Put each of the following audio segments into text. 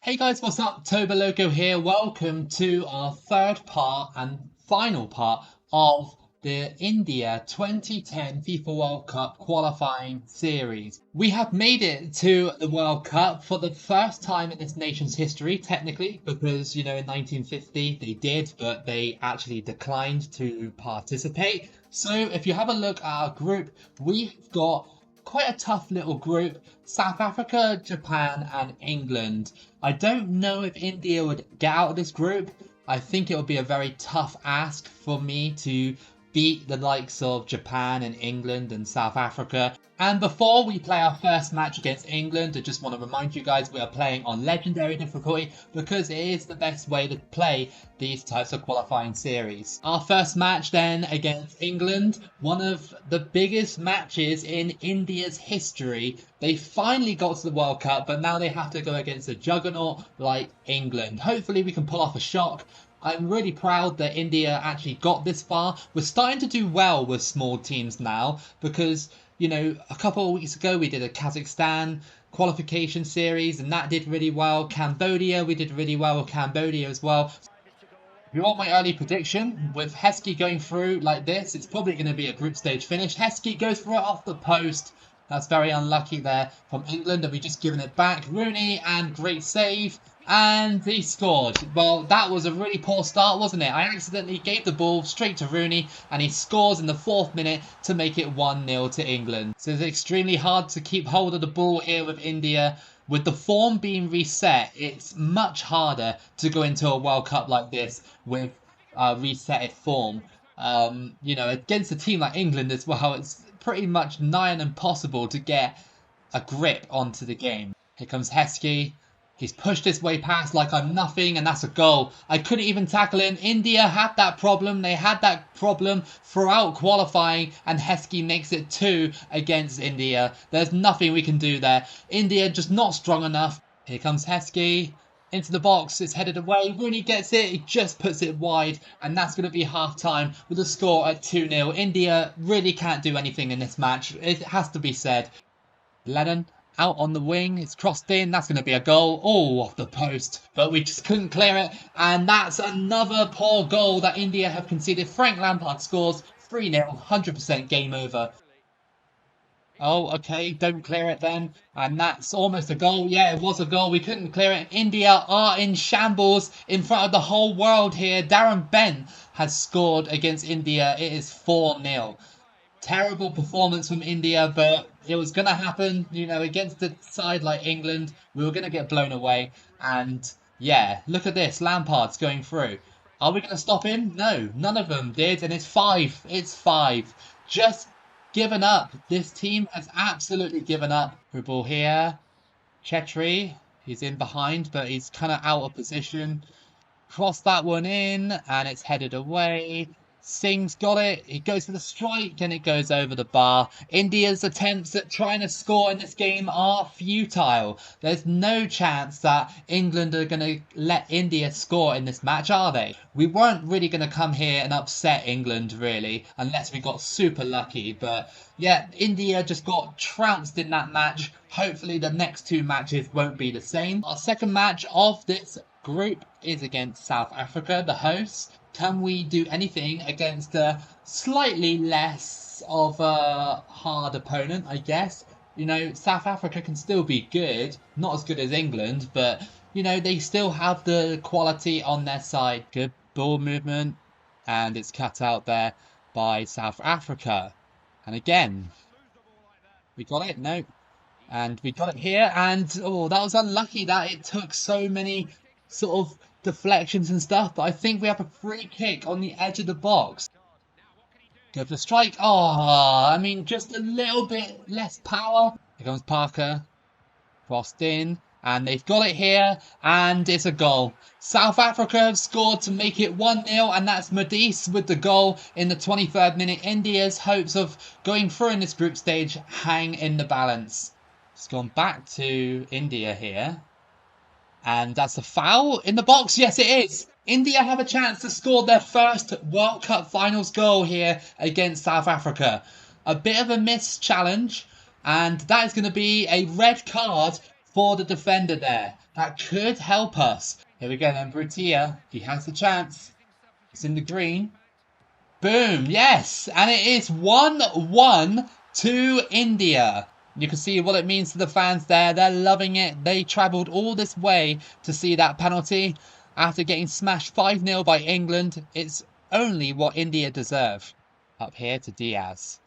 Hey guys, what's up? Toboloco here. Welcome to our third part and final part of the India 2010 FIFA World Cup qualifying series. We have made it to the World Cup for the first time in this nation's history, technically, because, in 1950 they did, but they actually declined to participate. So if you have a look at our group, we've got quite a tough little group. South Africa, Japan, and England. I don't know if India would get out of this group. I think it would be a very tough ask for me to beat the likes of Japan and England and South Africa. And before we play our first match against England, I just want to remind you guys we are playing on legendary difficulty because it is the best way to play these types of qualifying series. Our first match then against England, one of the biggest matches in India's history. They finally got to the World Cup, but now they have to go against a juggernaut like England. Hopefully we can pull off a shock. I'm really proud that India actually got this far. We're starting to do well with small teams now because, a couple of weeks ago we did a Kazakhstan qualification series and that did really well. Cambodia, we did really well with Cambodia as well. If you want my early prediction, with Heskey going through like this, it's probably going to be a group stage finish. Heskey goes for it off the post. That's very unlucky there from England. Have we just given it back? Rooney, and great save. And he scored. Well, that was a really poor start, wasn't it? I accidentally gave the ball straight to Rooney, and he scores in the 4th minute to make it 1-0 to England. So it's extremely hard to keep hold of the ball here with India. With the form being reset, it's much harder to go into a World Cup like this with resetted form. Against a team like England as well, it's pretty much nigh on impossible to get a grip onto the game. Here comes Heskey. He's pushed his way past like I'm nothing, and that's a goal. I couldn't even tackle him. India had that problem. They had that problem throughout qualifying, and Heskey makes it 2 against India. There's nothing we can do there. India just not strong enough. Here comes Heskey. Into the box, it's headed away. Rooney gets it, he just puts it wide, and that's going to be half time with the score at 2-0. India really can't do anything in this match, it has to be said. Lennon out on the wing, it's crossed in, that's going to be a goal. Oh, off the post, but we just couldn't clear it, and that's another poor goal that India have conceded. Frank Lampard scores 3-0, 100% game over. Oh, okay, don't clear it then. And that's almost a goal. Yeah, it was a goal. We couldn't clear it. India are in shambles in front of the whole world here. Darren Bent has scored against India. It is 4-0. Terrible performance from India, but it was going to happen, against a side like England. We were going to get blown away. And yeah, look at this. Lampard's going through. Are we going to stop him? No, none of them did. And it's 5. It's 5. Just given up. This team has absolutely given up. Through ball here. Chetri. He's in behind, but he's kind of out of position. Cross that one in, and it's headed away. Singh's got it. He goes for the strike, and it goes over the bar. India's attempts at trying to score in this game are futile. There's no chance that England are going to let India score in this match, are they? We weren't really going to come here and upset England, really, unless we got super lucky. But yeah, India just got trounced in that match. Hopefully the next 2 matches won't be the same. Our second match of this group is against South Africa, the hosts. Can we do anything against a slightly less of a hard opponent, I guess? South Africa can still be good. Not as good as England, but, they still have the quality on their side. Good ball movement, and it's cut out there by South Africa. And again, we got it? No. And we got it here, and, oh, that was unlucky that it took so many sort of deflections and stuff, but I think we have a free kick on the edge of the box. Go for the strike. Oh, just a little bit less power. Here comes Parker. Crossed in, and they've got it here, and it's a goal. South Africa have scored to make it 1-0, and that's Modise with the goal in the 23rd minute. India's hopes of going through in this group stage hang in the balance. It's gone back to India here. And that's a foul in the box. Yes, it is. India have a chance to score their first World Cup finals goal here against South Africa. A bit of a missed challenge. And that is going to be a red card for the defender there. That could help us. Here we go then, Bhutia. He has the chance. It's in the green. Boom, yes! And it is 1-1 to India. You can see what it means to the fans there. They're loving it. They travelled all this way to see that penalty. After getting smashed 5-0 by England, it's only what India deserve. Up here to Diaz.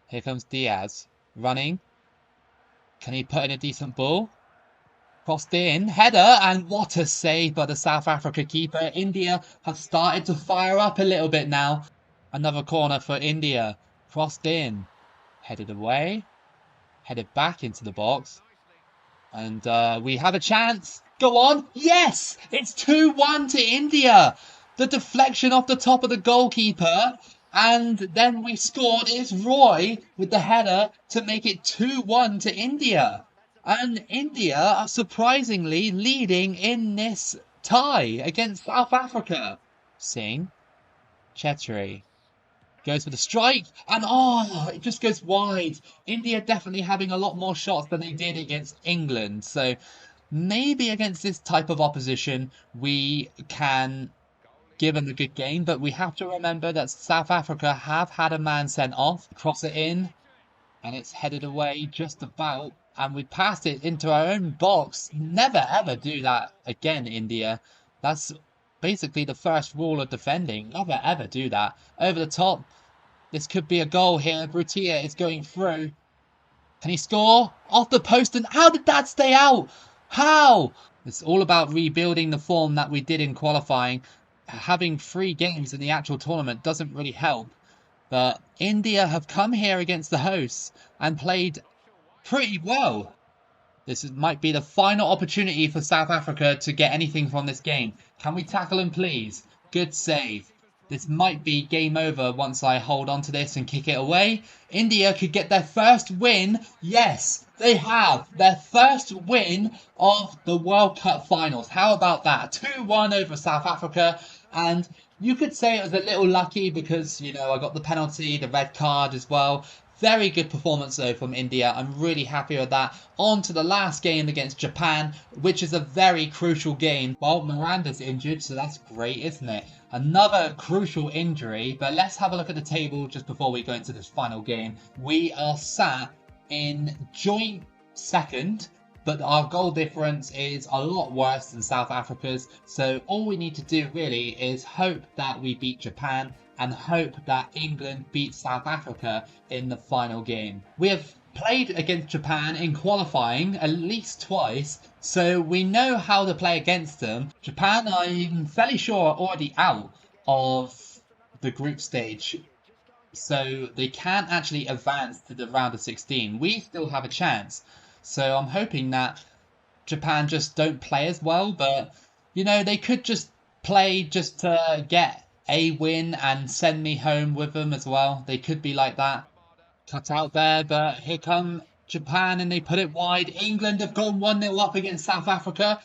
Here comes Diaz. Running. Can he put in a decent ball? Crossed in, header, and what a save by the South Africa keeper. India have started to fire up a little bit now. Another corner for India. Crossed in, headed away, headed back into the box. And we have a chance. Go on. Yes! It's 2-1 to India. The deflection off the top of the goalkeeper. And then we scored. It's Roy with the header to make it 2-1 to India. And India are surprisingly leading in this tie against South Africa. Singh. Chetri. Goes for the strike. And it just goes wide. India definitely having a lot more shots than they did against England. So maybe against this type of opposition we can give them a good game. But we have to remember that South Africa have had a man sent off. Cross it in. And it's headed away just about. And we passed it into our own box. Never ever do that again, India. That's basically the first rule of defending. Never ever do that. Over the top. This could be a goal here. Bhutia is going through. Can he score? Off the post. And how did that stay out? How? It's all about rebuilding the form that we did in qualifying. Having 3 games in the actual tournament doesn't really help. But India have come here against the hosts and played pretty well. This might be the final opportunity for South Africa to get anything from this game. Can we tackle him, please? Good save. This might be game over once I hold on to this and kick it away. India could get their first win. Yes, they have. Their first win of the World Cup finals. How about that? 2-1 over South Africa. And you could say it was a little lucky because, you know, I got the penalty, the red card as well. Very good performance though from India. I'm really happy with that. On to the last game against Japan, which is a very crucial game. Well, Miranda's injured, so that's great, isn't it? Another crucial injury, but let's have a look at the table just before we go into this final game. We are sat in joint second, but our goal difference is a lot worse than South Africa's. So all we need to do really is hope that we beat Japan and hope that England beats South Africa in the final game. We have played against Japan in qualifying at least twice, so we know how to play against them. Japan, I'm fairly sure, are already out of the group stage, so they can't actually advance to the round of 16. We still have a chance, so I'm hoping that Japan just don't play as well, but, you know, they could just play just to get a win and send me home with them as well. They could be like that. Cut out there, but here come Japan and they put it wide. England have gone 1-0 up against South Africa.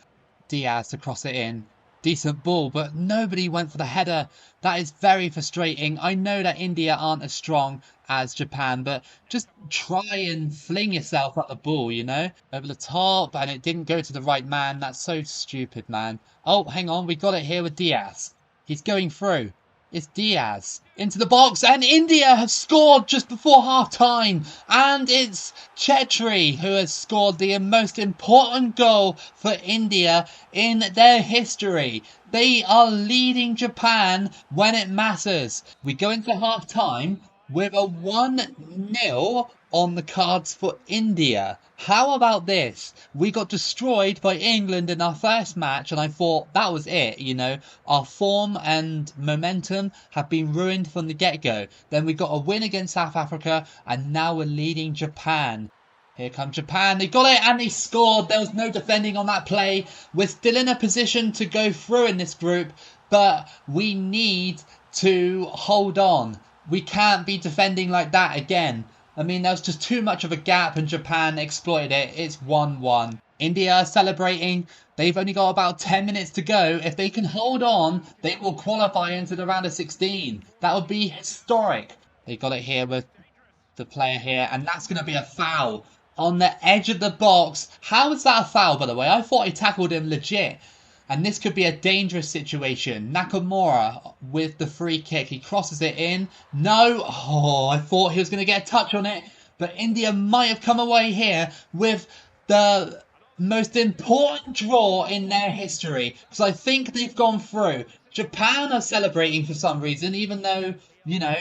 Diaz to cross it in. Decent ball, but nobody went for the header. That is very frustrating. I know that India aren't as strong as Japan, but just try and fling yourself at the ball, you know? Over the top, and it didn't go to the right man. That's so stupid, man. Oh, hang on. We got it here with Diaz. He's going through. It's Diaz. Into the box. And India have scored just before half-time. And it's Chetri who has scored the most important goal for India in their history. They are leading Japan when it matters. We go into half-time with a 1-0 on the cards for India. How about this? We got destroyed by England in our first match and I thought that was it, you know. Our form and momentum have been ruined from the get-go. Then we got a win against South Africa and now we're leading Japan. Here come Japan. They got it and they scored. There was no defending on that play. We're still in a position to go through in this group, but we need to hold on. We can't be defending like that again. I mean, there was just too much of a gap and Japan exploited it. It's 1-1. India are celebrating. They've only got about 10 minutes to go. If they can hold on, they will qualify into the round of 16. That would be historic. They got it here with the player here, and that's going to be a foul. on the edge of the box. How is that a foul, by the way? I thought he tackled him legit. And this could be a dangerous situation. Nakamura with the free kick. He crosses it in. No. Oh, I thought he was going to get a touch on it. But India might have come away here with the most important draw in their history. Because I think they've gone through. Japan are celebrating for some reason, even though, you know,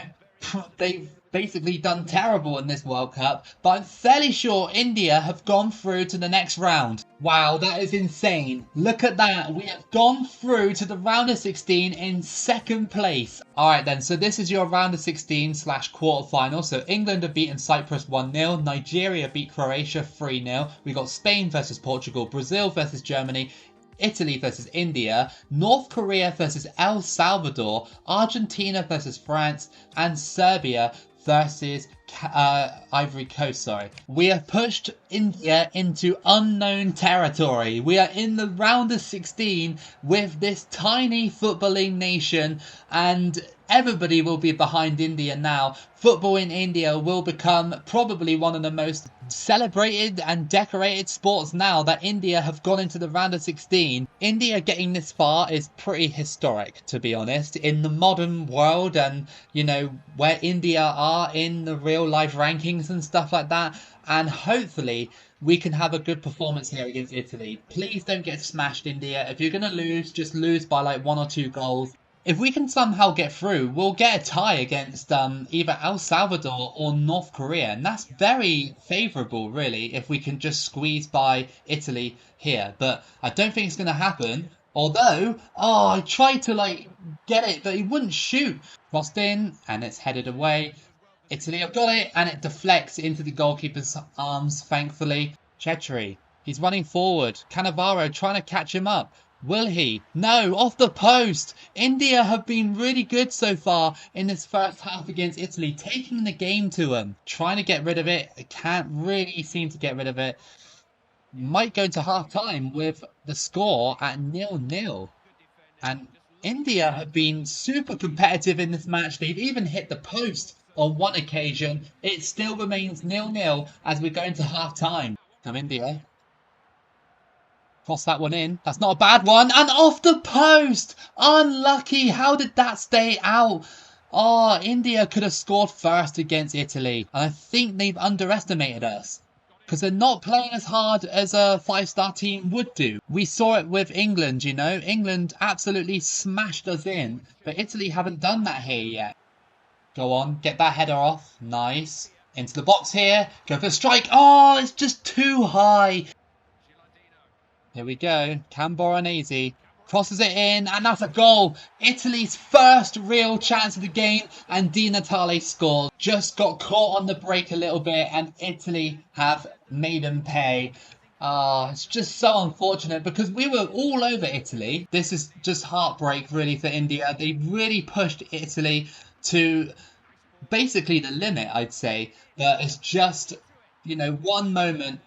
they've basically done terrible in this World Cup, but I'm fairly sure India have gone through to the next round. Wow, that is insane. Look at that. We have gone through to the round of 16 in second place. Alright then, so this is your round of 16 / quarterfinal. So England have beaten Cyprus 1-0, Nigeria beat Croatia 3-0. We got Spain versus Portugal, Brazil versus Germany, Italy versus India, North Korea versus El Salvador, Argentina versus France, and Serbia versus Ivory Coast, sorry. We have pushed India into unknown territory. We are in the round of 16 with this tiny footballing nation, and everybody will be behind India now. Football in India will become probably one of the most celebrated and decorated sports now that India have gone into the round of 16. India getting this far is pretty historic, to be honest, in the modern world, and you know where India are in the real life rankings and stuff like that. And hopefully we can have a good performance here against Italy. Please don't get smashed, India. If you're gonna lose, just lose by like 1 or 2 goals. If we can somehow get through, we'll get a tie against either El Salvador or North Korea. And that's very favourable, really, if we can just squeeze by Italy here. But I don't think it's going to happen. Although, oh, I tried to, like, get it, but he wouldn't shoot. Crossed in, and it's headed away. Italy have got it, and it deflects into the goalkeeper's arms, thankfully. Chetri, he's running forward. Cannavaro trying to catch him up. Will he? No, off the post. India have been really good so far in this first half against Italy, taking the game to them. Trying to get rid of it. Can't really seem to get rid of it. Might go to half time with the score at 0-0. And India have been super competitive in this match. They've even hit the post on one occasion. It still remains 0-0 as we go into half time. Come India. Cross that one in. That's not a bad one. And off the post. Unlucky. How did that stay out? Oh, India could have scored first against Italy. And I think they've underestimated us. Because they're not playing as hard as a 5-star team would do. We saw it with England, you know. England absolutely smashed us in. But Italy haven't done that here yet. Go on. Get that header off. Nice. Into the box here. Go for a strike. Oh, it's just too high. Here we go. Camboranese crosses it in, and that's a goal. Italy's first real chance of the game, and Di Natale scored. Just got caught on the break a little bit, and Italy have made them pay. It's just so unfortunate because we were all over Italy. This is just heartbreak, really, for India. They really pushed Italy to basically the limit, I'd say. But it's just, you know, one moment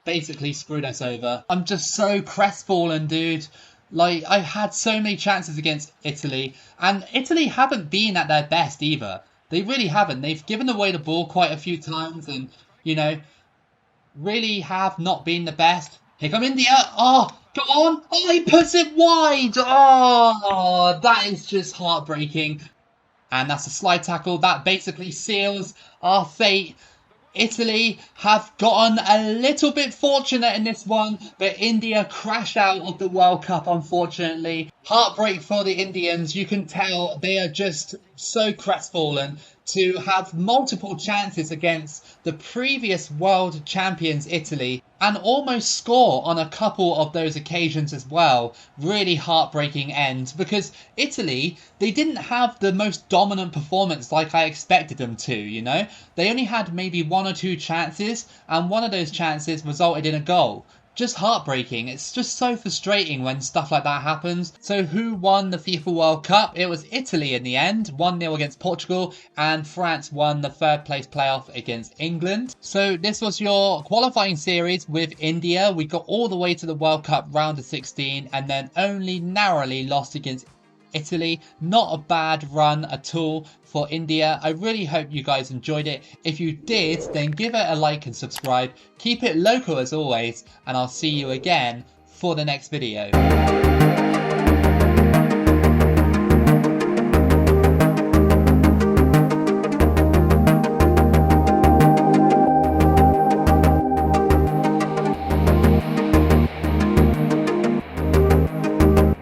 basically screwed us over. I'm just so crestfallen, dude. Like, I've had so many chances against Italy, and Italy haven't been at their best either. They really haven't. They've given away the ball quite a few times and, you know, really have not been the best. Here come India. Oh, go on. Oh, he puts it wide. Oh, that is just heartbreaking. And that's a slide tackle. That basically seals our fate. Italy have gotten a little bit fortunate in this one, but India crashed out of the World Cup, unfortunately. Heartbreak for the Indians. You can tell they are just so crestfallen to have multiple chances against the previous world champions, Italy, and almost score on a couple of those occasions as well. Really heartbreaking end, because Italy, they didn't have the most dominant performance like I expected them to, you know? They only had maybe 1 or 2 chances, and one of those chances resulted in a goal. Just heartbreaking. It's just so frustrating when stuff like that happens. So who won the FIFA World Cup? It was Italy in the end, 1-0 against Portugal, and France won the 3rd place playoff against England. So this was your qualifying series with India. We got all the way to the World Cup round of 16 and then only narrowly lost against Italy. Not a bad run at all for India. I really hope you guys enjoyed it. If you did, then give it a like and subscribe. Keep it local as always, and I'll see you again for the next video.